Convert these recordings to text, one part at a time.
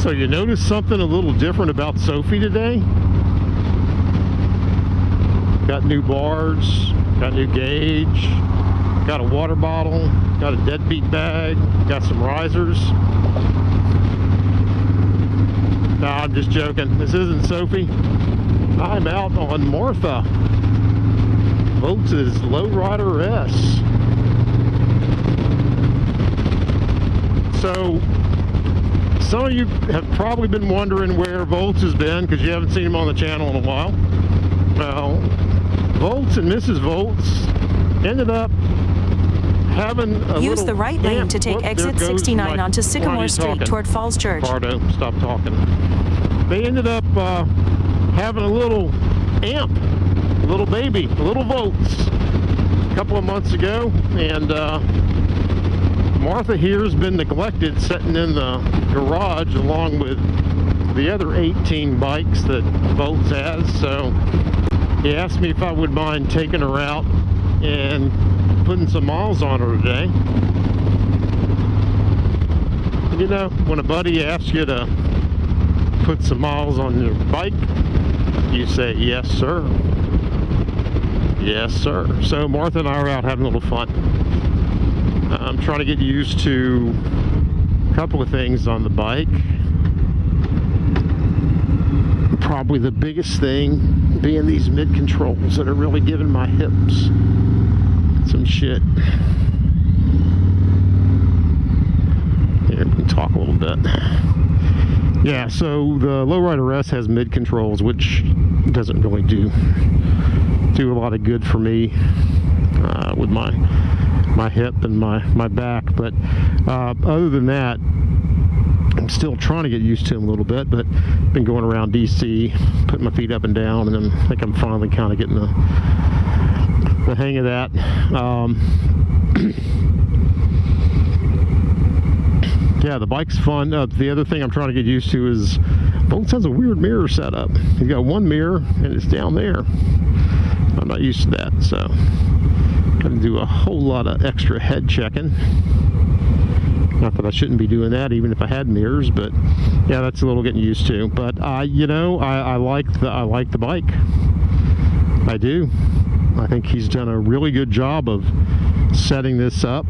So you notice something a little different about Sophie today? Got new bars, got new gauge, got a water bottle, got a deadbeat bag, got some risers. Nah, I'm just joking. This isn't Sophie. I'm out on Martha, Volts' Lowrider S. So, some of you have probably been wondering where Volts has been because you haven't seen him on the channel in a while. Well, Volts and Mrs. Volts ended up having a Use the right lane to take exit 69 onto Sycamore Street toward Falls Church. Pardo, stop talking. They ended up having a little amp, a little baby, a little Volts a couple of months ago, and Martha here has been neglected, sitting in the garage along with the other 18 bikes that Volts has. So he asked me if I would mind taking her out and putting some miles on her today. You know, when a buddy asks you to put some miles on your bike, you say, yes, sir. Yes, sir. So Martha and I are out having a little fun. I'm trying to get used to a couple of things on the bike. Probably the biggest thing being these mid-controls that are really giving my hips some shit. Here, we can talk a little bit. Yeah, so the Lowrider S has mid-controls, which doesn't really do a lot of good for me with my hip and my back. But other than that, I'm still trying to get used to them a little bit, but been going around DC, putting my feet up and down, and I think I'm finally kind of getting the hang of that. Yeah, the bike's fun. The other thing I'm trying to get used to is Volts has a weird mirror setup. He's got one mirror and it's down there. I'm not used to that, so got to do a whole lot of extra head checking. Not that I shouldn't be doing that even if I had mirrors, but yeah, that's a little getting used to. But you know, I like the bike. I do. I think he's done a really good job of setting this up.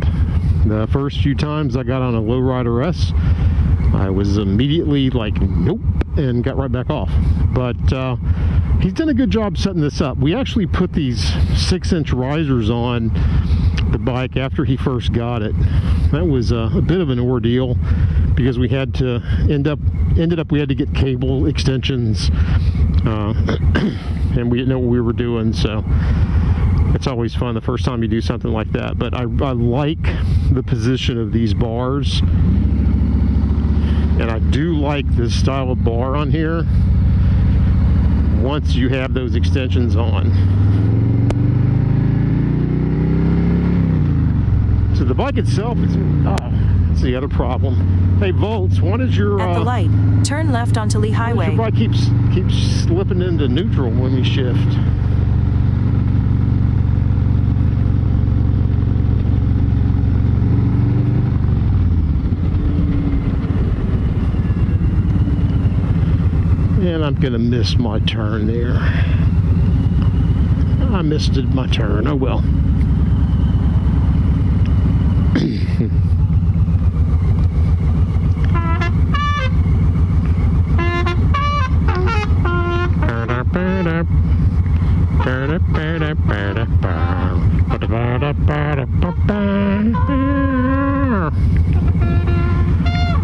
The first few times I got on a Lowrider S, I was immediately like, nope, and got right back off. But he's done a good job setting this up. We actually put these 6-inch risers on the bike after he first got it. That was a bit of an ordeal because we had to ended up we had to get cable extensions, and we didn't know what we were doing, so it's always fun the first time you do something like that. But I like the position of these bars, and I do like this style of bar on here once you have those extensions on. So the bike itself is, that's the other problem. Hey Volts, what is your... At the light, turn left onto Lee Highway. Your bike keeps slipping into neutral when we shift. And I'm gonna miss my turn there. I missed my turn, oh well.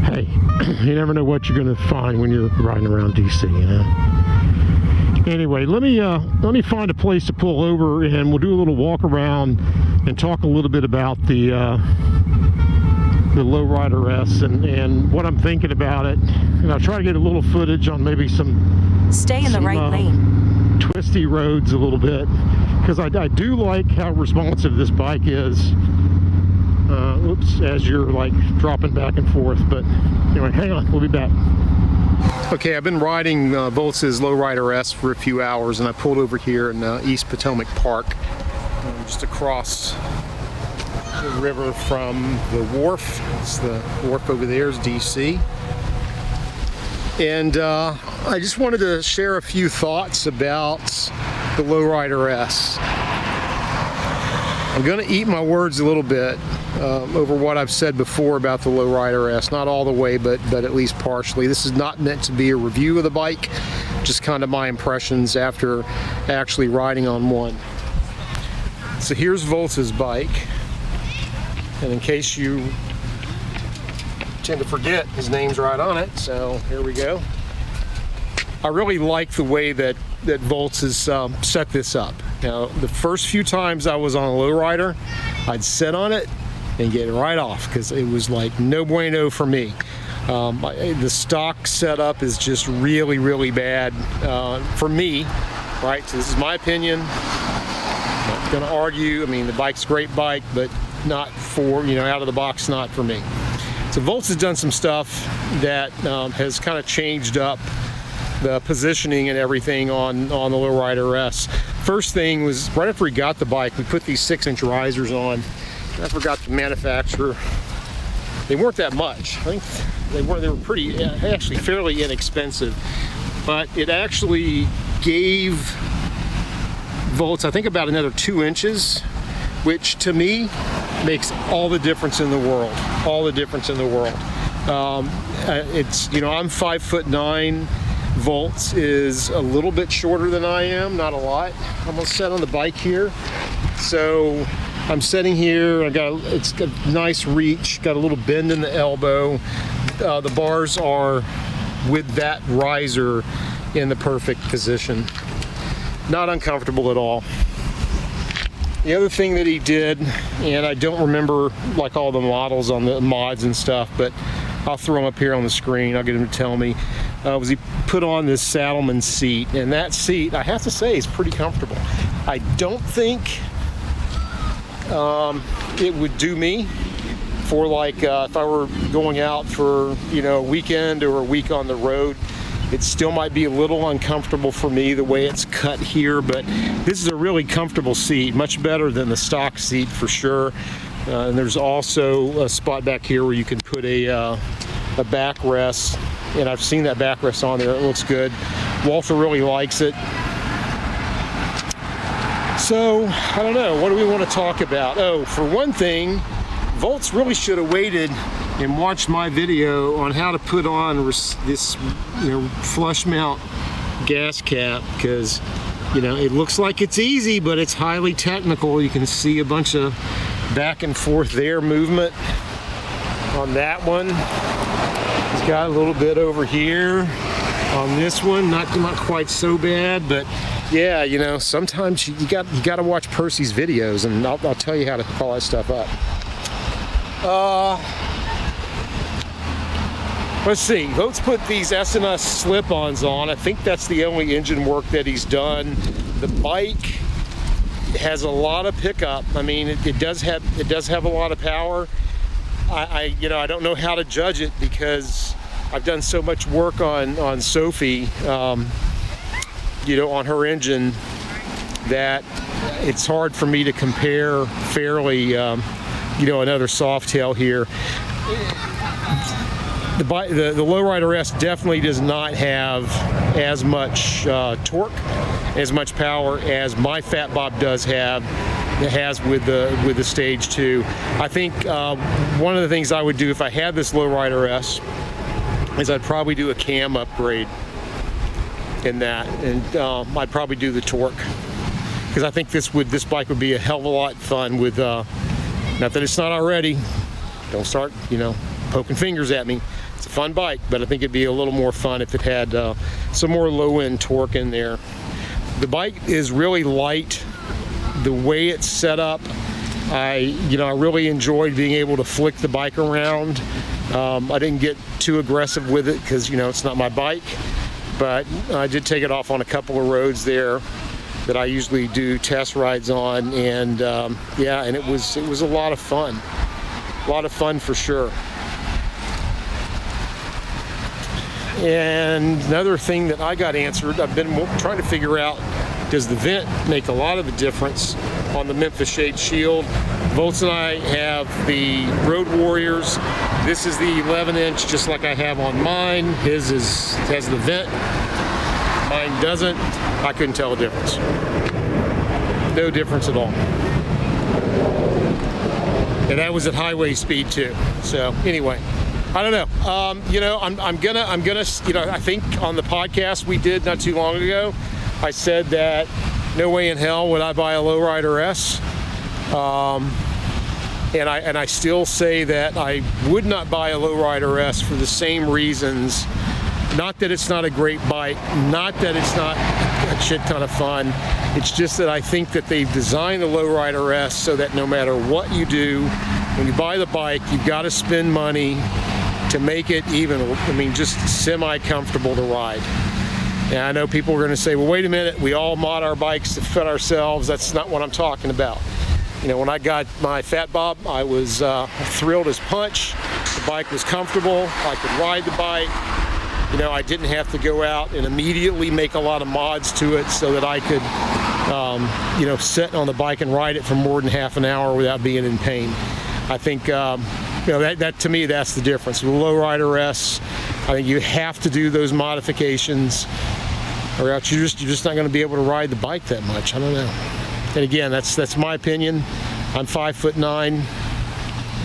Hey, you never know what you're going to find when you're riding around DC, you know. Anyway, let me find a place to pull over, and we'll do a little walk around and talk a little bit about the Lowrider S and what I'm thinking about it. And I'll try to get a little footage on maybe some... Stay in the right lane. Twisty roads a little bit, because I do like how responsive this bike is. Oops, as you're like dropping back and forth. But anyway, hang on, we'll be back. Okay, I've been riding Volts' Lowrider S for a few hours, and I pulled over here in East Potomac Park, just across the river from the wharf. It's the wharf over there is DC. And I just wanted to share a few thoughts about the Lowrider S. I'm going to eat my words a little bit over what I've said before about the Lowrider S. Not all the way, but at least partially. This is not meant to be a review of the bike, just kind of my impressions after actually riding on one. So here's Voltz's bike, and in case you tend to forget, his name's right on it, so here we go. I really like the way that Voltz has set this up. Now, the first few times I was on a lowrider, I'd sit on it and get right off because it was like no bueno for me. The stock setup is just really, really bad for me, right? So this is my opinion. I'm not going to argue. I mean, the bike's a great bike, but not for, out of the box, not for me. So Voltz has done some stuff that has kind of changed up the positioning and everything on the Lowrider S. First thing was, right after we got the bike, we put these 6-inch risers on. I forgot the manufacturer. They weren't that much. I think they were pretty, actually fairly inexpensive. But it actually gave Voltz, I think, about another 2 inches, which to me makes all the difference in the world. All the difference in the world. It's, I'm 5'9". Voltz is a little bit shorter than I am, not a lot. I'm gonna set on the bike here. So I'm sitting here, it's got a nice reach, got a little bend in the elbow. The bars are with that riser in the perfect position. Not uncomfortable at all. The other thing that he did, and I don't remember like all the models on the mods and stuff, but I'll throw them up here on the screen, I'll get him to tell me, was he put on this Saddleman seat, and that seat, I have to say, is pretty comfortable. I don't think it would do me for like if I were going out for a weekend or a week on the road. It still might be a little uncomfortable for me the way it's cut here, but this is a really comfortable seat, much better than the stock seat for sure. And there's also a spot back here where you can put a backrest, and I've seen that backrest on there. It looks good. Walter really likes it. So I don't know, what do we want to talk about? Oh, for one thing, Voltz really should have waited and watched my video on how to put on this flush mount gas cap, because it looks like it's easy, but it's highly technical. You can see a bunch of back and forth there movement on that one. It's got a little bit over here on this one, not quite so bad, but yeah, sometimes you got to watch Percy's videos, and I'll tell you how to call that stuff up. Let's see, Voltz put these S&S slip-ons on. I think that's the only engine work that he's done. The bike has a lot of pickup. I mean, it does have a lot of power. I don't know how to judge it because I've done so much work on Sophie, on her engine, that it's hard for me to compare fairly, another Softail here. The Lowrider S definitely does not have as much torque, as much power as my Fat Bob does have. It has with the Stage 2. I think one of the things I would do if I had this Lowrider S is I'd probably do a cam upgrade in that, and I'd probably do the torque, because I think this bike would be a hell of a lot fun with. Not that it's not already. Don't start poking fingers at me. It's a fun bike, but I think it'd be a little more fun if it had some more low-end torque in there. The bike is really light. The way it's set up, I really enjoyed being able to flick the bike around. I didn't get too aggressive with it because it's not my bike, but I did take it off on a couple of roads there that I usually do test rides on, and and it was a lot of fun. A lot of fun for sure. And another thing that I got answered, I've been trying to figure out, does the vent make a lot of a difference on the Memphis Shades shield? Voltz and I have the Road Warriors This is the 11-inch, just like I have on mine. His has the vent. Mine doesn't. I couldn't tell the difference. No difference at all. And that was at highway speed too. So anyway, I don't know. You know, I'm gonna, you know, I think on the podcast we did not too long ago, I said that no way in hell would I buy a lowrider S. And I still say that I would not buy a lowrider S for the same reasons. Not that it's not a great bike, not that it's not a shit ton of fun. It's just that I think that they've designed the lowrider S so that no matter what you do, when you buy the bike, you've got to spend money to make it even, I mean, just semi-comfortable to ride. And I know people are going to say, well, wait a minute, we all mod our bikes to fit ourselves. That's not what I'm talking about. You know, when I got my Fat Bob, I was thrilled as punch. The bike was comfortable. I could ride the bike. You know, I didn't have to go out and immediately make a lot of mods to it so that I could, you know, sit on the bike and ride it for more than half an hour without being in pain. I think, you know, that to me, that's the difference. With the lowrider S, I think you have to do those modifications, or else you're just not going to be able to ride the bike that much. I don't know. And again, that's my opinion. I'm 5'9".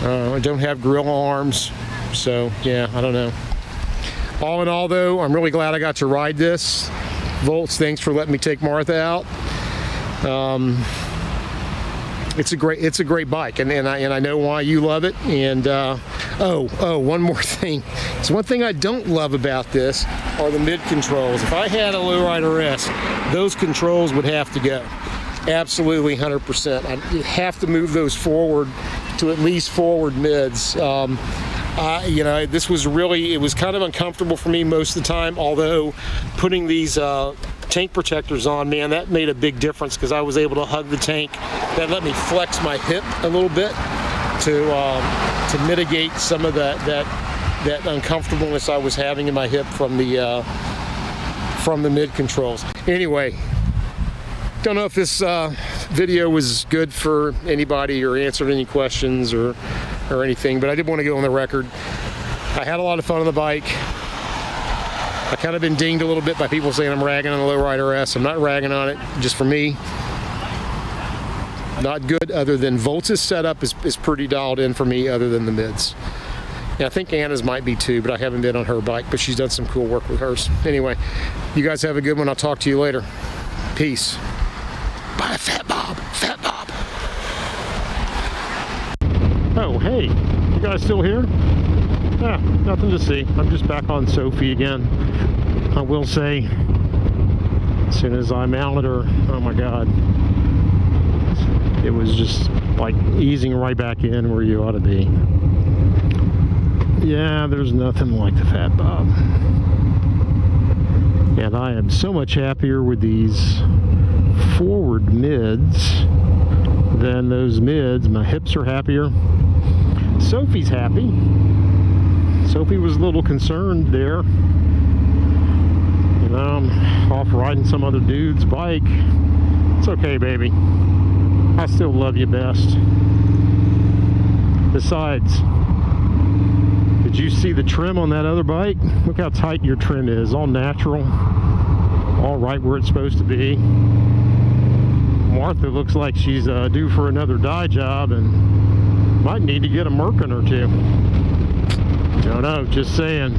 I don't have gorilla arms, so yeah, I don't know. All in all, though, I'm really glad I got to ride this. Volts, thanks for letting me take Martha out. It's a great bike, and I know why you love it. And one more thing. So one thing I don't love about this are the mid controls. If I had a lowrider S, those controls would have to go. Absolutely, 100%. You have to move those forward to at least forward mids. You know, this was really, it was kind of uncomfortable for me most of the time, although putting these tank protectors on, man, that made a big difference because I was able to hug the tank. That let me flex my hip a little bit to mitigate some of that uncomfortableness I was having in my hip from the mid controls. Anyway, don't know if this video was good for anybody or answered any questions or anything, but I did want to go on the record. I had a lot of fun on the bike. I kind of been dinged a little bit by people saying I'm ragging on the lowrider S. I'm not ragging on it, just for me. Not good, other than Volts' setup is pretty dialed in for me, other than the mids. And I think Anna's might be too, but I haven't been on her bike, but she's done some cool work with hers. Anyway, you guys have a good one. I'll talk to you later. Peace. Bye, Fat Bob. Fat Bob. Oh, hey, you guys still here? Yeah, nothing to see. I'm just back on Sophie again. I will say, as soon as I mounted her, oh my God, it was just like easing right back in where you ought to be. Yeah, there's nothing like the Fat Bob. And I am so much happier with these forward mids than those mids. My hips are happier. Sophie's happy. Sophie was a little concerned there. You know, I'm off riding some other dude's bike. It's okay, baby. I still love you best. Besides, did you see the trim on that other bike? Look how tight your trim is. All natural. All right where it's supposed to be. Martha looks like she's due for another dye job and might need to get a Merkin or two. Don't know, just saying.